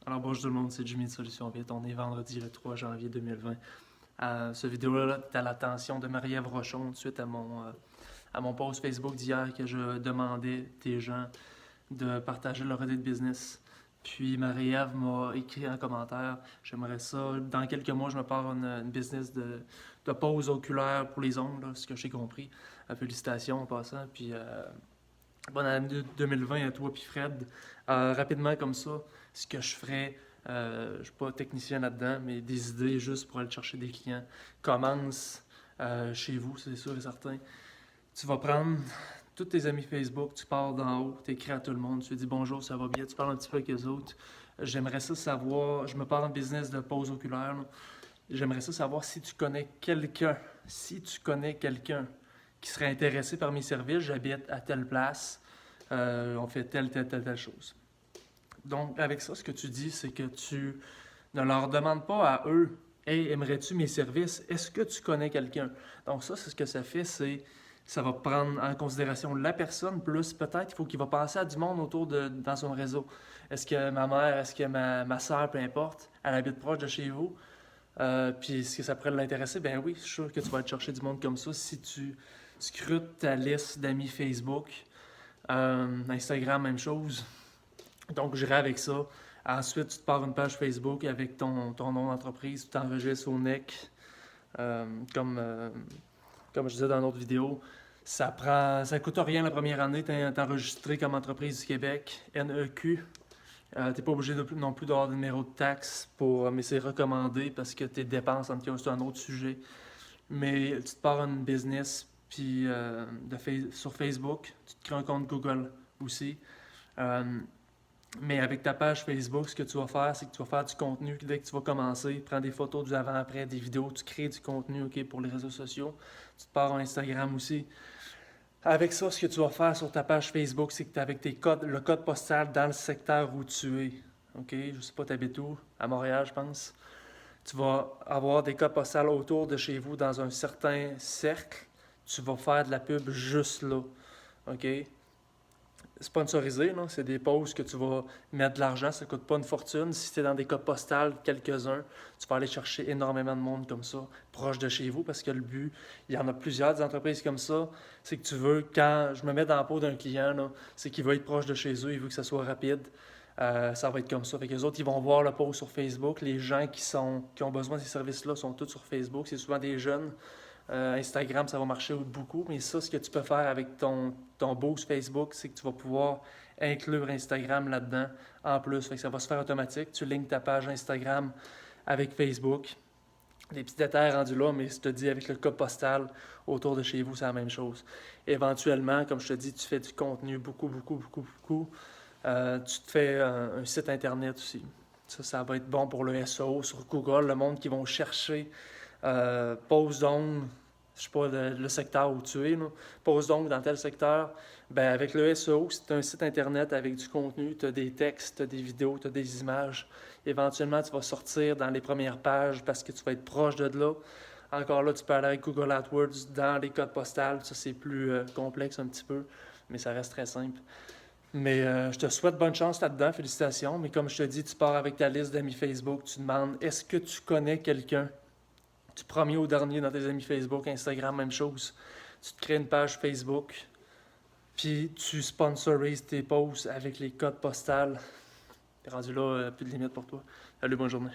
Alors bonjour tout le monde, c'est Jimmy de Solutions Vite. On est vendredi le 3 janvier 2020. Ce vidéo-là est à l'attention de Marie-Ève Rochon suite à mon post Facebook d'hier que je demandais des gens de partager leur idée de business. Puis Marie-Ève m'a écrit un commentaire. J'aimerais ça, dans quelques mois, je me pars une business de pose oculaire pour les ongles, là, ce que j'ai compris. Félicitations en passant. Puis bonne année 2020 à toi puis Fred. Rapidement comme ça, ce que je ferais, je ne suis pas technicien là-dedans, mais des idées juste pour aller chercher des clients. Commence chez vous, c'est sûr et certain. Tu vas prendre tous tes amis Facebook, tu pars d'en haut, tu écris à tout le monde, tu dis bonjour, ça va bien, tu parles un petit peu avec les autres. J'aimerais ça savoir, je me pars en business de pose oculaire, là. J'aimerais ça savoir si tu connais quelqu'un qui serait intéressé par mes services, j'habite à telle place, on fait telle chose. Donc, avec ça, ce que tu dis, c'est que tu ne leur demandes pas à eux, hey, aimerais-tu mes services? Est-ce que tu connais quelqu'un? Donc, ça, c'est ce que ça fait, ça va prendre en considération la personne, plus peut-être il faut qu'il va penser à du monde dans son réseau. Est-ce que ma mère, est-ce que ma soeur, peu importe, elle habite proche de chez vous? Puis est-ce que ça pourrait l'intéresser? Ben oui, je suis sûr que tu vas aller chercher du monde comme ça si tu scrutes ta liste d'amis Facebook. Instagram, même chose. Donc, j'irai avec ça. Ensuite, tu te pars une page Facebook avec ton nom d'entreprise, tu t'enregistres au NEC, euh, comme, euh, comme je disais dans l'autre vidéo. Ça coûte rien la première année, t'es enregistré comme entreprise du Québec, NEQ. T'es pas obligé non plus d'avoir de numéro de taxe mais c'est recommandé parce que tes dépenses, c'est un autre sujet. Mais tu te pars une business puis sur Facebook, tu te crées un compte Google aussi. Euh, mais avec ta page Facebook, ce que tu vas faire, c'est que tu vas faire du contenu dès que tu vas commencer. Prends des photos du avant-après, des vidéos, tu crées du contenu pour les réseaux sociaux. Tu te pars en Instagram aussi. Avec ça, ce que tu vas faire sur ta page Facebook, c'est que tu as avec le code postal dans le secteur où tu es. OK? Je sais pas, tu habites où? À Montréal, je pense. Tu vas avoir des codes postales autour de chez vous dans un certain cercle. Tu vas faire de la pub juste là. OK? Sponsorisé, là, c'est des posts que tu vas mettre de l'argent, ça ne coûte pas une fortune. Si tu es dans des codes postales, quelques-uns, tu vas aller chercher énormément de monde comme ça, proche de chez vous, parce que le but, il y en a plusieurs des entreprises comme ça, c'est que tu veux, quand je me mets dans la peau d'un client, là, c'est qu'il veut être proche de chez eux, il veut que ça soit rapide. Ça va être comme ça. Fait que les autres, ils vont voir le post sur Facebook. Les gens qui ont besoin de ces services-là sont tous sur Facebook. C'est souvent des jeunes. Instagram, ça va marcher beaucoup, mais ça, ce que tu peux faire avec ton boost Facebook, c'est que tu vas pouvoir inclure Instagram là-dedans en plus. Fait que ça va se faire automatique. Tu lignes ta page Instagram avec Facebook. Des petits détails rendus là, mais je te dis, avec le code postal autour de chez vous, c'est la même chose. Éventuellement, comme je te dis, tu fais du contenu beaucoup. Tu te fais un site Internet aussi. Ça va être bon pour le SEO sur Google, le monde qui vont chercher pose d'ongles, je sais pas le secteur où tu es, là, pose d'ongles dans tel secteur. Ben avec le SEO, c'est un site Internet avec du contenu, tu as des textes, tu as des vidéos, tu as des images. Éventuellement, tu vas sortir dans les premières pages parce que tu vas être proche de là. Encore là, tu peux aller avec Google AdWords dans les codes postales. Ça, c'est plus complexe un petit peu, mais ça reste très simple. Mais je te souhaite bonne chance là-dedans, félicitations. Mais comme je te dis, tu pars avec ta liste d'amis Facebook, tu demandes est-ce que tu connais quelqu'un du premier au dernier dans tes amis Facebook, Instagram, même chose. Tu te crées une page Facebook, puis tu sponsorises tes posts avec les codes postales. T'es rendu là, plus de limite pour toi. Salut, bonne journée.